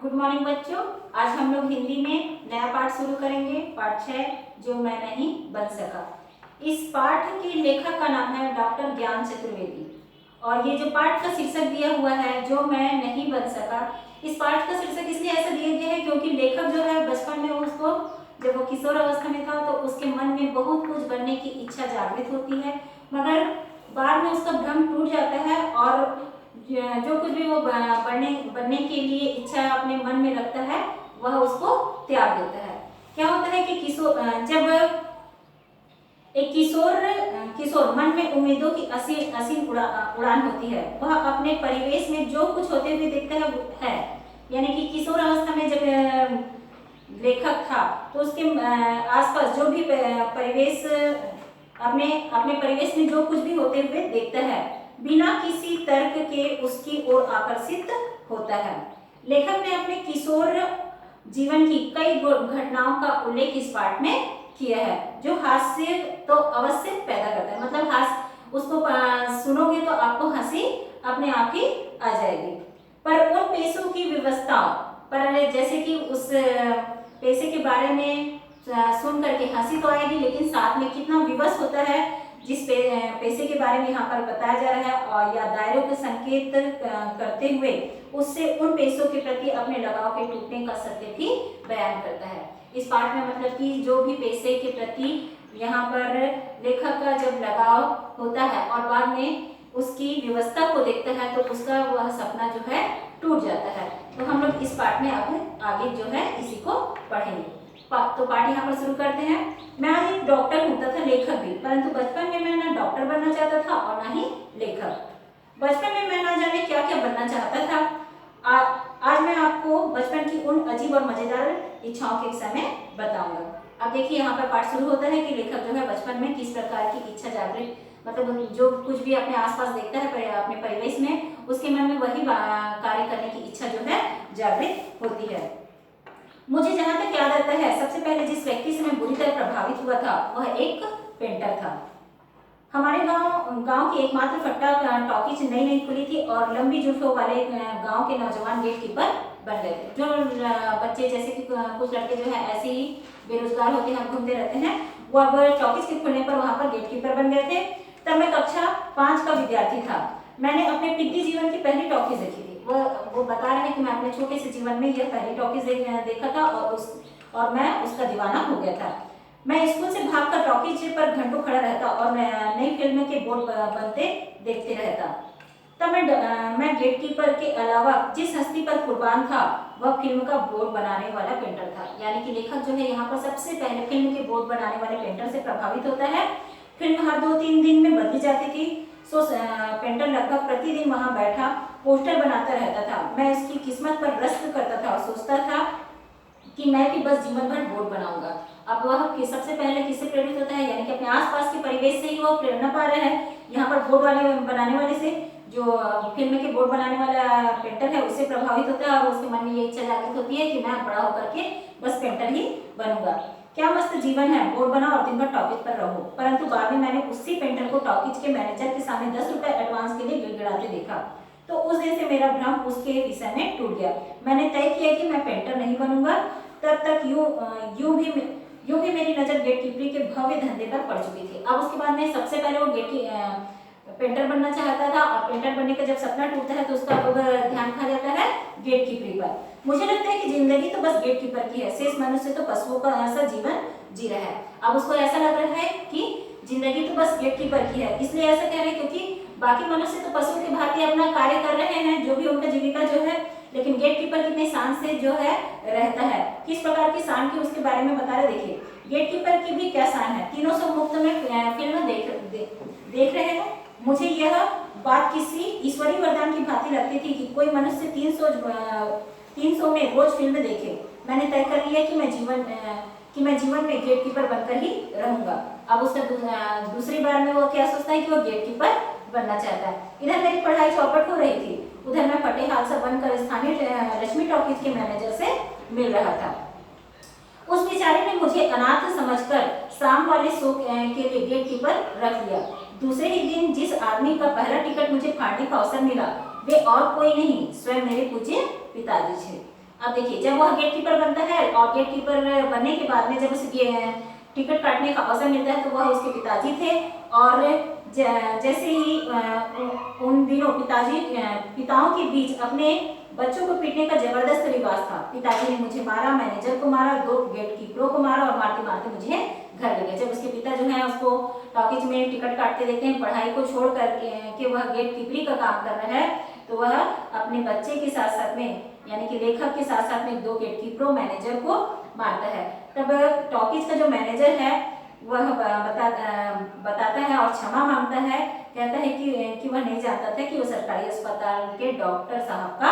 Good morning बच्चों। आज हम लोग हिंदी में नया पाठ शुरू करेंगे, पाठ 6, जो मैं नहीं बन सका। इस पाठ के लेखक का नाम है डॉक्टर ज्ञान चतुर्वेदी और ये जो पाठ का शीर्षक दिया हुआ है, जो मैं नहीं बन सका। इस पाठ का शीर्षक इसलिए ऐसा दिया गया है क्योंकि लेखक जो है बचपन में उसको, जब वो किशोर अवस्था में था, तो उसके मन में बहुत कुछ बनने की इच्छा जागृत होती है, मगर बाद में उसका भ्रम टूट जाता है और जो कुछ भी वो बनने के लिए इच्छा अपने मन में रखता है वह उसको त्याग देता है। क्या होता है कि जब एक किशोर मन में उम्मीदों की असीम उड़ान होती है, वह अपने परिवेश में जो कुछ होते हुए देखता है, यानी कि किशोर अवस्था में जब लेखक था तो उसके आसपास जो भी परिवेश अपने परिवेश में जो कुछ भी होते हुए देखता है, बिना किसी तर्क के उसकी ओर आकर्षित होता है। लेखक ने अपने किशोर जीवन की कई घटनाओं का उल्लेख इस पाठ में किया है, जो हास्य तो अवश्य पैदा करता है। मतलब उसको सुनोगे तो आपको हंसी अपने आप ही आ जाएगी। पर उन पेशों की व्यवस्थाओं पर, जैसे कि उस पेशे के बारे में सुन करके हंसी तो आएगी, लेकिन साथ में कितना विवश होता है जिस पेशे के बारे में यहाँ पर बताया जा रहा है, और या दायरों के संकेत करते हुए उससे उन पेशों के प्रति अपने लगाव के टूटने का सत्य भी बयान करता है। इस पाठ में मतलब कि जो भी पेशे के प्रति यहाँ पर लेखक का जब लगाव होता है और बाद में उसकी व्यवस्था को देखता है, तो उसका वह सपना जो है टूट जाता है। तो हम लोग इस पाठ में अब आगे जो है इसी को पढ़ेंगे। तो पाठ यहाँ पर शुरू करते हैं। मैं आज एक डॉक्टर हूँ तथा लेखक भी, परंतु बचपन में मैं ना डॉक्टर बनना चाहता था और ना ही लेखक। बचपन में मैं ना जाने क्या क्या बनना चाहता था। आज मैं आपको बचपन की उन अजीब और मजेदार इच्छाओं के विषय में बताऊंगा। अब देखिए यहाँ पर पाठ शुरू होता है कि लेखक जो है बचपन में किस प्रकार की इच्छा जागृत, मतलब जो कुछ भी अपने आसपास देखता है अपने परिवेश में, उसके मन में वही कार्य करने की इच्छा जो है जागृत होती है। मुझे जहां तक याद आता है, सबसे पहले जिस व्यक्ति से मैं बुरी तरह प्रभावित हुआ था वह एक पेंटर था। हमारे गांव की एकमात्र फट्टा टॉकीज नई खुली थी और लंबी जुल्फों वाले गांव के नौजवान गेट कीपर बन गए थे। जो बच्चे, जैसे कि कुछ लड़के जो है ऐसे ही बेरोजगार होते हैं, घूमते रहते हैं, वो अब टॉकीज के खुलने पर वहां पर गेट कीपर बन गए थे। तब मैं कक्षा 5 का विद्यार्थी था। मैंने अपने पितृ जीवन की पहली टॉकीज देखी थी। वो बता रहे हैं कि मैं अपने छोटे से जीवन में यह पहली टॉकीज देखा था और मैं उसका दीवाना हो गया था। मैं स्कूल से भागकर टॉकीज पर घंटों खड़ा रहता और नई फिल्म के बोर्ड बनते देखते रहता। तब मैं गेट कीपर के अलावा जिस हस्ती पर कुर्बान था वह फिल्म का बोर्ड बनाने वाला पेंटर था। यानी कि लेखक जो है यहाँ पर सबसे पहले फिल्म के बोर्ड बनाने वाले पेंटर से प्रभावित होता है। फिल्म हर 2-3 दिन में बदली जाती थी, सो पेंटर लगभग प्रतिदिन वहां बैठा पोस्टर बनाता रहता था। मैं उसकी किस्मत पर रश्क करता था और सोचता था कि मैं भी बस जीवन भर बोर्ड बनाऊंगा। अब वह सबसे पहले किससे प्रेरित होता है, यानी कि अपने आसपास के परिवेश से ही वो प्रेरणा पा रहा है। यहाँ पर बोर्ड बनाने वाले से, जो फिल्म के बोर्ड बनाने वाला पेंटर है, उससे प्रभावित होता है और उसके मन में ये इच्छा जागृत होती है कि मैं बड़ा होकर के बस पेंटर ही बनूंगा। क्या मस्त जीवन है, बोर्ड बना और दिन भर टॉकीज पर रहो। परंतु बाद में मैंने उसी पेंटर को टॉकीज के मैनेजर के सामने 10 रुपए एडवांस के लिए गिड़गिड़ाते देखा, तो उस दिन से मेरा भ्रम उसके विषय में टूट गया। मैंने तय किया कि मैं पेंटर नहीं बनूंगा। तब तक यूं भी मेरी नजर गेट कीपरी के भव्य धंधे पर पड़ चुकी थी। अब उसके बाद में सबसे पहले वो पेंटर बनना चाहता था और पेंटर बनने का जब सपना टूटता है तो उसका ध्यान खा जाता है गेट कीपरी पर। मुझे लगता है कि जिंदगी तो बस गेट कीपर की है, शेष मनुष्य तो पशुओं का ऐसा जीवन जी रहा है। अब उसको ऐसा लग रहा है कि जिंदगी तो बस गेट कीपर की है, इसलिए ऐसा कह रहे हैं क्योंकि बाकी मनुष्य तो पशु के भांति अपना कार्य कर रहे हैं, जो भी उनका जीविका जो है, लेकिन गेट कीपर कितने शान से जो है रहता है। किस प्रकार की शान की उसके बारे में बता रहे, देखिए गेट कीपर की भी क्या शान है। 300 मुफ्त में फिल्म देख रहे हैं। मुझे यह बात किसी ईश्वरीय वरदान की भांति लगती थी कि कोई मनुष्य 300 में रोज फिल्म देखे। मैंने तय कर लिया कि मैं जीवन में गेट कीपर बनकर ही रहूंगा। अब उसका दूसरी बार में वो क्या सोचता है कि वो गेट कीपर बनना चाहता है। इधर मेरी पढ़ाई चौपट हो रही थी, उधर मैं फटे हाल से बनकर स्थानीय रश्मि टॉकीज के मैनेजर से मिल रहा था। उस बेचारे ने मुझे अनाथ समझकर शाम वाले शो के लिए गेट कीपर रख दिया। दूसरे ही दिन जिस आदमी का पहला टिकट मुझे फाड़ने का अवसर मिला, वे और कोई नहीं, स्वयं मेरे पूज्य पिताजी थे। अब देखिए, जब वह गेट कीपर बनता है और गेट कीपर बनने के बाद में जब उसे टिकट काटने का अवसर मिलता है तो वह उसके पिताजी थे। और जैसे ही उन दिनों पिताओं के बीच अपने बच्चों को पीटने का जबरदस्त रिवाज था। पिताजी ने मुझे मारा, मैनेजर को मारा, 2 गेट कीपरों को मारा और मारते मारते मुझे घर ले गए। जब उसके पिता जो है उसको टॉकीज में टिकट काटते देखते हैं, पढ़ाई को छोड़ करके वह गेट कीपरी का काम कर रहा है, तो वह अपने बच्चे के साथ साथ में यानी कि लेखक के साथ साथ में 2 गेट कीपरों मैनेजर को मारता है। तब टॉकीज का जो मैनेजर है वह बताता है और क्षमा मांगता है, कहता है कि वह नहीं जानता था कि वो सरकारी अस्पताल के डॉक्टर साहब का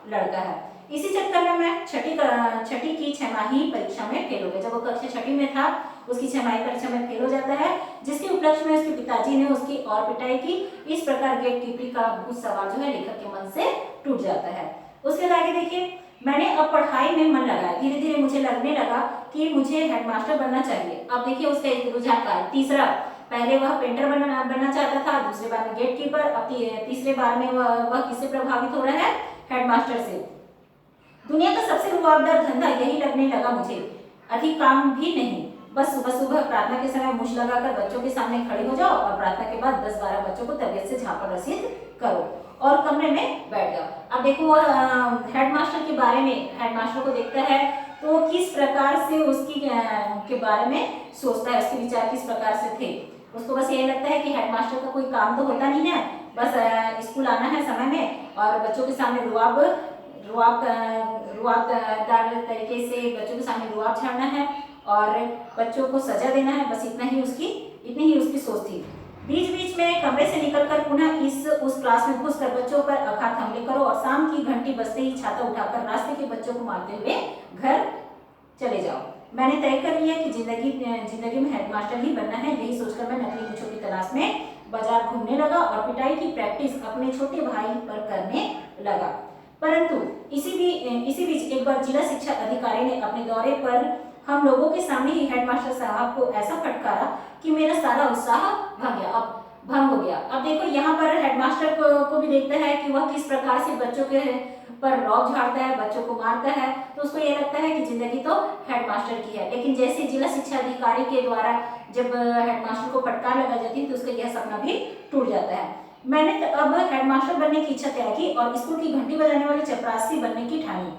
लड़का है। इसी चक्कर में मैं छठी की छमाही परीक्षा में फेल हो गया। जब वो कक्षा छठी में था उसकी छमाही परीक्षा में फेल हो जाता है, जिसके उपलक्ष्य में उसके पिताजी ने उसकी और पिटाई की। इस प्रकार गेट कीपरी का भूत सवार जो है लेखक के मन से टूट जाता है। उसके आगे देखिए, मैंने अब पढ़ाई में मन लगाया। धीरे धीरे मुझे लगने लगा कि मुझे हेडमास्टर बनना चाहिए। अब देखिए उसका एक रुझान का तीसरा, पहले वह पेंटर बनना चाहता था, दूसरे बार में गेट कीपर, अब तीसरे बार में वह किससे प्रभावित हो रहा है? हेडमास्टर से। दुनिया का सबसे रुआबदार धंधा यही लगने लगा मुझे। अधिक काम भी नहीं, बस सुबह सुबह प्रार्थना के समय मुछ लगाकर बच्चों के सामने खड़े हो जाओ और प्रार्थना के बाद 10-12 बच्चों को तबीयत से झापड़ रसीद करो और कमरे में बैठ जाओ। अब देखो हेडमास्टर के बारे में, हेडमास्टर को देखता है तो किस प्रकार से उसकी के बारे में सोचता है, उसके विचार किस प्रकार से थे। उसको बस ये लगता है कि हेडमास्टर का कोई काम तो होता नहीं है, बस स्कूल आना है समय में और बच्चों के सामने रुआबदार तरीके से बच्चों के सामने रुआब झाड़ना है और बच्चों को सजा देना है। बस इतनी ही उसकी सोच थी। बीच बीच में कमरे से निकलकर पुनः उस क्लास में घुसकर बच्चों पर अघात हमले करो और शाम की घंटी बजते ही छाता उठाकर रास्ते के बच्चों को मारते हुए घर चले जाओ। मैंने तय कर लिया कि जिंदगी में हेडमास्टर ही बनना है। यही सोचकर मैं नकली मूंछों की तलाश में बाजार घूमने लगा और पिटाई की प्रैक्टिस अपने छोटे भाई पर करने लगा। परंतु इसी बीच एक बार जिला शिक्षा अधिकारी ने अपने दौरे पर हम लोगों के सामने ही हेडमास्टर साहब को ऐसा फटकारा कि मेरा सारा उत्साह भंग हो गया। अब देखो यहाँ पर हेडमास्टर को भी देखता है कि वह किस प्रकार से बच्चों के पर रौब झाड़ता है, बच्चों को मारता है, तो उसको ये लगता है कि जिंदगी तो हेडमास्टर की है। लेकिन जैसे जिला शिक्षा अधिकारी के द्वारा जब हेडमास्टर को फटकार लगा जाती है तो उसका यह सपना भी टूट जाता है। मैंने अब हेडमास्टर बनने की इच्छा तय की और स्कूल की घंटी बजाने वाली चपरासी बनने की ठानी।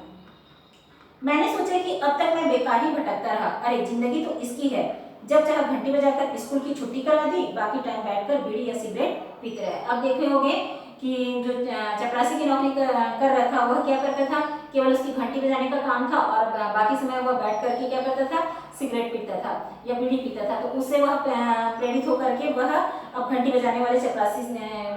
मैंने सोचा कि अब तक मैं बेकार ही भटकता रहा, अरे जिंदगी तो इसकी है, जब चाहे घंटी बजाकर स्कूल की छुट्टी करा दी, बाकी टाइम बैठकर बीड़ी या सिगरेट पीते रहे। अब देखे होंगे कि जो चपरासी की नौकरी कर रहा था वह क्या करता था, केवल उसकी घंटी बजाने का काम था और बाकी समय वह बैठ करके क्या करता था, सिगरेट पीता था या बीड़ी पीता था। तो उससे वह प्रेरित होकर के वह अब घंटी बजाने वाले चपरासी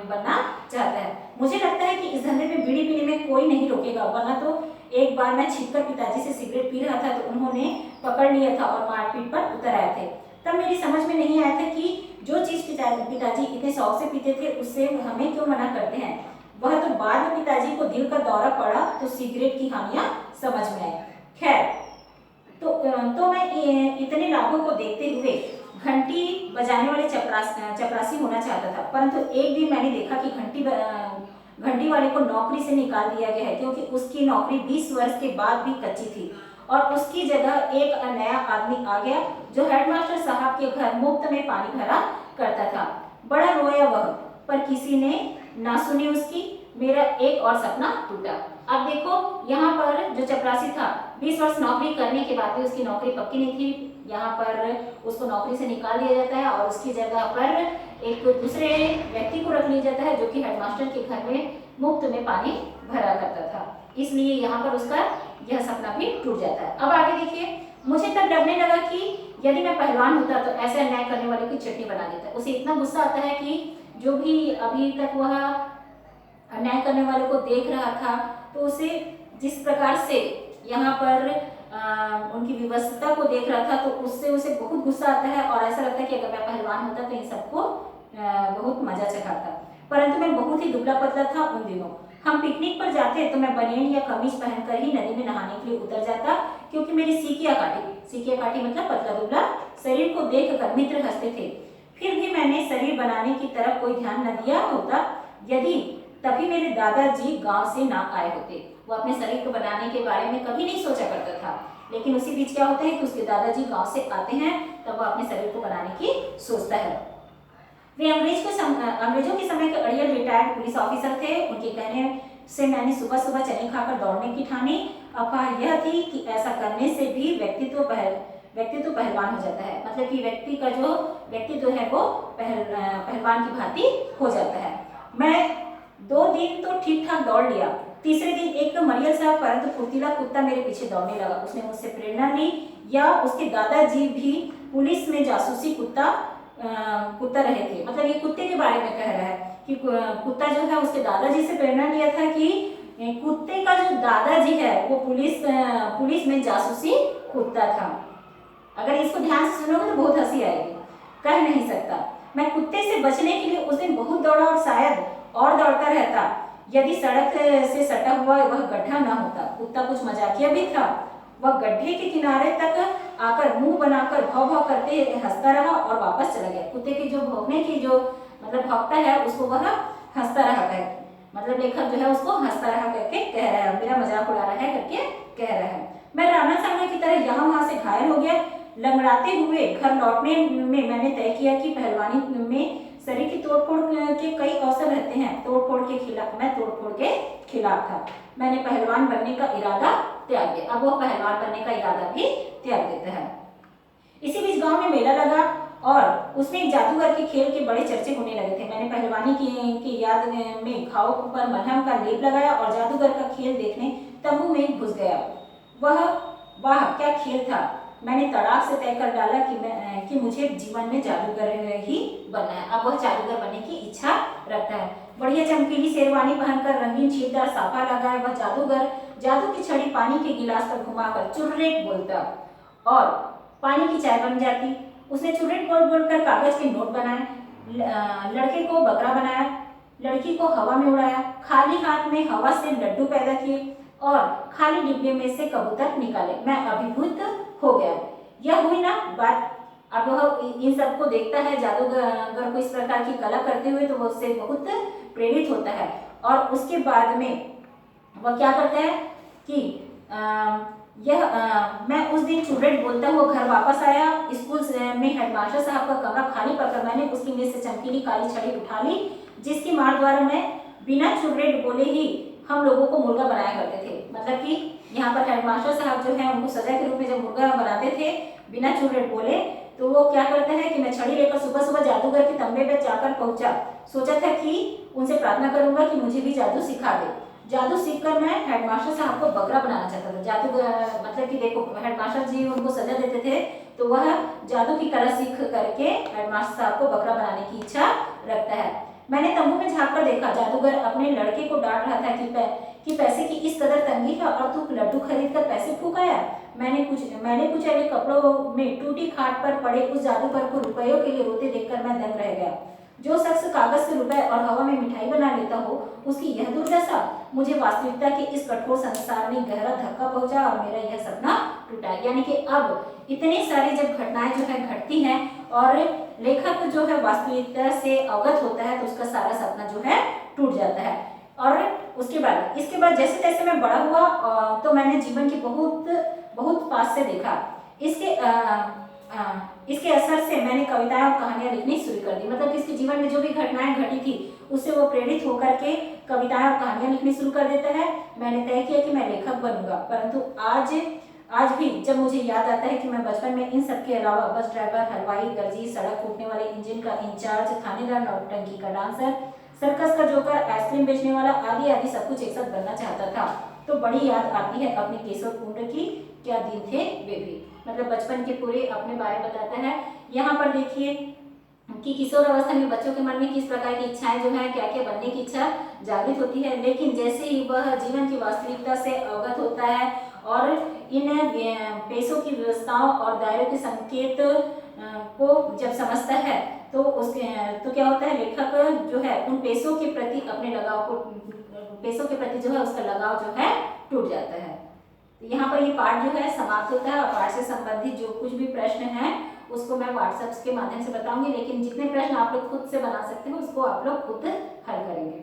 बनना चाहता है। मुझे लगता है कि इस धंधे में बीड़ी पीने में कोई नहीं रोकेगा, वरना तो एक बार मैं छिपकर पिताजी से सिगरेट पी रहा था तो उन्होंने पकड़ लिया था और मारपीट पर उतर आए थे। तब मेरी समझ में नहीं आया था कि जो चीज पिताजी इतने शौक से पीते थे उससे हमें क्यों मना करते हैं। वह तो बाद में पिताजी को दिल का दौरा पड़ा तो सिगरेट की हानियां समझ में आई। खैर, तो मैं इतने लाभों को देखते हुए घंटी बजाने वाले चपरासी होना चाहता था। परंतु एक दिन मैंने देखा कि घंटी वाले को नौकरी से निकाल दिया गया है, क्योंकि उसकी नौकरी 20 वर्ष के बाद भी कच्ची थी और उसकी जगह एक नया आदमी आ गया जो हेडमास्टर साहब के घर मुफ्त में पानी भरा करता था। बड़ा रोया वह, पर किसी ने ना सुनी उसकी। मेरा एक और सपना टूटा। अब देखो यहाँ पर जो चपरासी था 20 वर्ष नौकरी करने के बाद भी उसकी नौकरी पक्की नहीं थी। यहाँ पर उसको नौकरी से निकाल दिया जाता है और उसकी जगह पर एक दूसरे व्यक्ति को रख लिया जाता है जो कि हेडमास्टर के घर में मुफ्त में पानी भरा करता था। इसलिए यहाँ पर उसका यह सपना भी टूट जाता है। अब आगे देखिए, मुझे तब डरने लगा कि यदि मैं पहलवान होता तो ऐसे अन्याय करने वाले की चटनी बना देता। उसे इतना गुस्सा आता है कि जो भी अभी तक वह अन्याय करने वाले को देख रहा था तो उसे जिस प्रकार से यहाँ पर उनकी व्यवस्था को देख रहा था तो उससे उसे बहुत गुस्सा आता है और ऐसा लगता है कि अगर मैं पहलवान होता तो इन सबको बहुत मजा चखाता। परंतु मैं बहुत ही दुबला पतला था उन दिनों। हम पिकनिक पर जाते तो मैं बनियान या कमीज पहनकर ही नदी में नहाने के लिए उतर जाता, क्योंकि मेरी सीकिया काटी मतलब पतला दुबला शरीर को देखकर मित्र हंसते थे। फिर भी मैंने शरीर बनाने की तरफ कोई ध्यान न दिया होता यदि तभी मेरे दादाजी गांव से ना आए होते। वो अपने शरीर को बनाने के बारे में कभी नहीं सोचा करता था। लेकिन उसी बीच क्या होता है कि उसके दादाजी गांव से आते हैं, तब वो अपने शरीर को बनाने की सोचता है। वे अंग्रेजों के समय के अड़ियल रिटायर्ड पुलिस ऑफिसर थे। उनके कहने से मैंने सुबह सुबह चने खाकर दौड़ने की ठानी। अफवाह यह थी कि ऐसा करने से भी व्यक्तित्व पहलवान हो जाता है, मतलब कि व्यक्ति का जो व्यक्तित्व है वो पहलवान की भांति हो जाता है। मैं 2 दिन तो ठीक ठाक दौड़ लिया। तीसरे दिन एक मरियल सा परंतु फुर्तीला कुत्ता मेरे पीछे दौड़ने लगा। उसने मुझसे प्रेरणा ली, या उसके दादाजी भी पुलिस में जासूसी कुत्ता रहे थे। मतलब ये कुत्ते के बारे में कह रहा है कि कुत्ता जो है उसके दादाजी से प्रेरणा लिया था कि कुत्ते का जो दादाजी है वो पुलिस में जासूसी कुत्ता था। अगर इसको ध्यान से सुनोगे तो बहुत हंसी आएगी, कह नहीं सकता। मैं कुत्ते से बचने के लिए उस दिन बहुत दौड़ा और शायद और दौड़ता रहता यदि सड़क से सटा हुआ वह गड्ढा न होता। कुत्ता कुछ मजाकिया भी था। वह गड्ढे के किनारे तक आकर मुंह बनाकर भौं भौं करते हंसता रहा और वापस चला गया। कुत्ते की जो भौंकने की जो मतलब भौंकता है उसको वह हंसता रहा है, मतलब लेखक जो है उसको हंसता रहा करके कह रहा है, मेरा मजाक उड़ा रहा है करके कह रहा है। मैं राणा सांगा की तरह यहाँ वहां से घायल हो गया। लंगड़ाते हुए घर लौटने में मैंने तय किया कि पहलवानी में शरीर की तोड़फोड़ के कई अवसर रहते हैं। मैं तोड़फोड़ के खिलाफ था। मैंने पहलवान बनने का इरादा त्याग दिया। अब वो पहलवान बनने का इरादा भी त्याग देता है। इसी बीच गांव में मेला लगा और उसमें एक जादूगर के खेल के बड़े चर्चे होने लगे थे। मैंने पहलवानी की याद में घाव पर मलहम का लेप लगाया और जादूगर का खेल देखने तंबू में घुस गया। वाह क्या खेल था। मैंने तड़ाक से तय कर डाला कि मुझे जीवन में जादूगर ही बनना है। अब वह जादूगर बनने की इच्छा रखता है। बढ़िया चमकीली शेरवानी पहनकर रंगीन छीलदार साफा लगाए वह जादूगर जादू की छड़ी पानी के गिलास पर घुमाकर चुर्रेट बोलता और पानी की चाय बन जाती। उसने चुर्रेट बोल बोलकर कागज के नोट बनाए, लड़के को बकरा बनाया, लड़की को हवा में उड़ाया, खाली हाथ में हवा से लड्डू पैदा किए और खाली डिब्बे में से कबूतर निकाले। मैं अभिभूत हो गया। यह हुई ना बात। अब वह इन सबको देखता है जादूगर को इस प्रकार की कला करते हुए, तो वो उससे बहुत प्रेरित होता है। और उसके बाद में वह क्या करता है कि मैं उस दिन चुर्रेट बोलता हुआ घर वापस आया। स्कूल में हेडमास्टर साहब का कमरा खाली पाकर मैंने उसकी मेज से चमकीली काली छड़ी उठा ली, जिसकी मार द्वारा मैं बिना चुर्रेट बोले ही हम लोगों को मुर्गा बनाया करते थे। मतलब कि यहाँ पर हेडमास्टर साहब जो है उनको सजा के रूप में जब मुर्गा बनाते थे बिना चुर्रेट बोले, तो वो क्या करता है कि मैं छड़ी लेकर सुबह सुबह जादूगर के तंबे पे जाकर पहुंचा। सोचा था कि उनसे प्रार्थना करूंगा कि मुझे भी जादू सिखा दे। जादू सीखकर मैं हेडमास्टर साहब को बकरा बनाना चाहता था। जादूगर मतलब कि देखो हेडमास्टर जी उनको सजा देते थे, तो वह जादू की कला सीख करके हेडमास्टर साहब को बकरा बनाने की इच्छा रखता है। मैंने तंबू में झाँक कर देखा। जादूगर अपने लड़के को डांट रहा था कि पैसे की इस कदर तंगी है और तू लड्डू खरीद कर पैसे फूंक आया। मैंने कुछ अरे कपड़ों में टूटी खाट पर पड़े उस जादूगर को रुपयों के लिए रोते देखकर मैं दंग रह गया। जो शख्स कागज से रुपए और हवा में मिठाई बना लेता हो, उसकी यह दुर्दशा। मुझे वास्तविकता के इस कठोर संसार में गहरा धक्का पहुंचा और मेरा यह सपना टूटा। यानी कि अब इतने सारे जब घटनाएं जो है घटती हैं और लेखक जो है वास्तविकता से अवगत होता है, तो उसका सारा सपना जो है टूट जाता है। और इसके बाद जैसे तैसे मैं बड़ा हुआ तो मैंने जीवन की बहुत पास से देखा। इसके असर से मैंने कविताएं और कहानियां लिखनी शुरू कर दी। मतलब कि इसके जीवन में जो भी घटनाएं घटी थी उससे वो प्रेरित होकर के कविताएं और कहानियां लिखनी शुरू कर देता है। मैंने तय किया कि मैं लेखक बनूंगा, परंतु आज भी जब मुझे याद आता है कि मैं बचपन में इन सब के अलावा बस ड्राइवर, हलवाई, दर्जी, सड़क फूटने वाले इंजन का इंचार्ज, थानेदार, नौटंकी का डांसर, सर्कस का जोकर, आइसक्रीम बेचने वाला आदि सब कुछ एक साथ बनना चाहता था, तो बड़ी याद आती है अपने केशव कुंड की। क्या दिन थे वे भी। मतलब बचपन के पूरे अपने बारे बताता है। यहाँ पर देखिए कि किशोर अवस्था में बच्चों के मन में किस प्रकार की इच्छाएं जो है, क्या क्या बनने की इच्छा जागृत होती है। लेकिन जैसे ही वह जीवन की वास्तविकता से अवगत होता है और इन पेशों की व्यवस्थाओं और दायरों के संकेत को जब समझता है, तो क्या होता है, लेखक जो है उन पेशों के प्रति जो है उसका लगाव जो है टूट जाता है। तो यहाँ पर ये पाठ जो है समाप्त होता है और पाठ से संबंधित जो कुछ भी प्रश्न हैं उसको मैं व्हाट्सएप के माध्यम से बताऊंगी, लेकिन जितने प्रश्न आप लोग खुद से बना सकते हो उसको आप लोग खुद हल करेंगे।